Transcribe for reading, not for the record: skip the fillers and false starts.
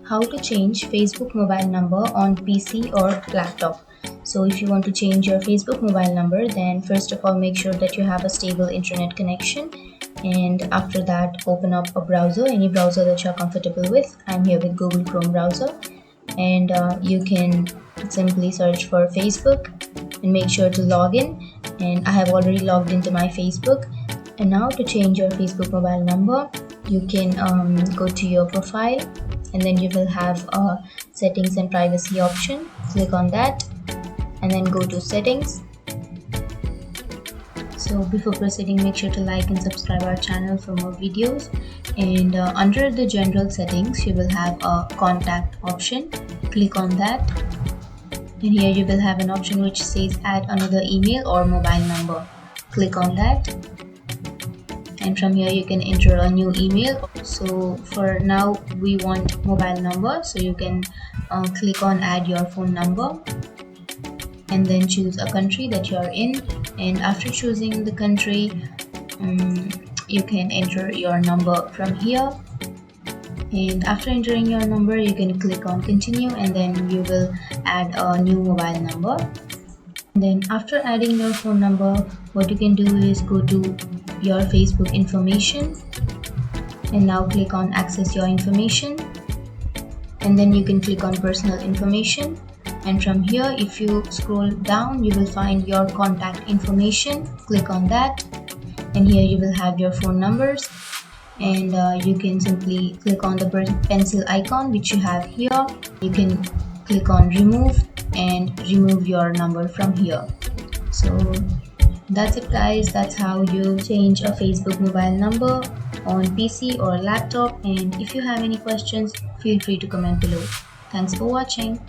how to change Facebook mobile number on PC or laptop. So if you want to change your Facebook mobile number, then first of all make sure that you have a stable internet connection, and after that open up a browser, any browser that you're comfortable with. I'm here with Google Chrome browser, and you can simply search for Facebook and make sure to log in, and I have already logged into my Facebook. And now to change your Facebook mobile number, you can go to your profile, and then you will have a settings and privacy option. Click on that and then go to settings. So before proceeding, make sure to like and subscribe our channel for more videos. And under the general settings, you will have a contact option. Click on that, and here you will have an option which says add another email or mobile number. Click on that, and from here you can enter a new email. So for now we want mobile number, so you can click on add your phone number and then choose a country that you are in. And after choosing the country, you can enter your number from here, and after entering your number you can click on continue, and then you will add a new mobile number. Then after adding your phone number, what you can do is go to your Facebook information, and now click on access your information, and then you can click on personal information. And from here, if you scroll down, you will find your contact information. Click on that, and here you will have your phone numbers, and you can simply click on the pencil icon which you have here. You can click on remove and remove your number from here. So that's it guys, that's how you change a Facebook mobile number on PC or laptop. And if you have any questions, feel free to comment below. Thanks for watching.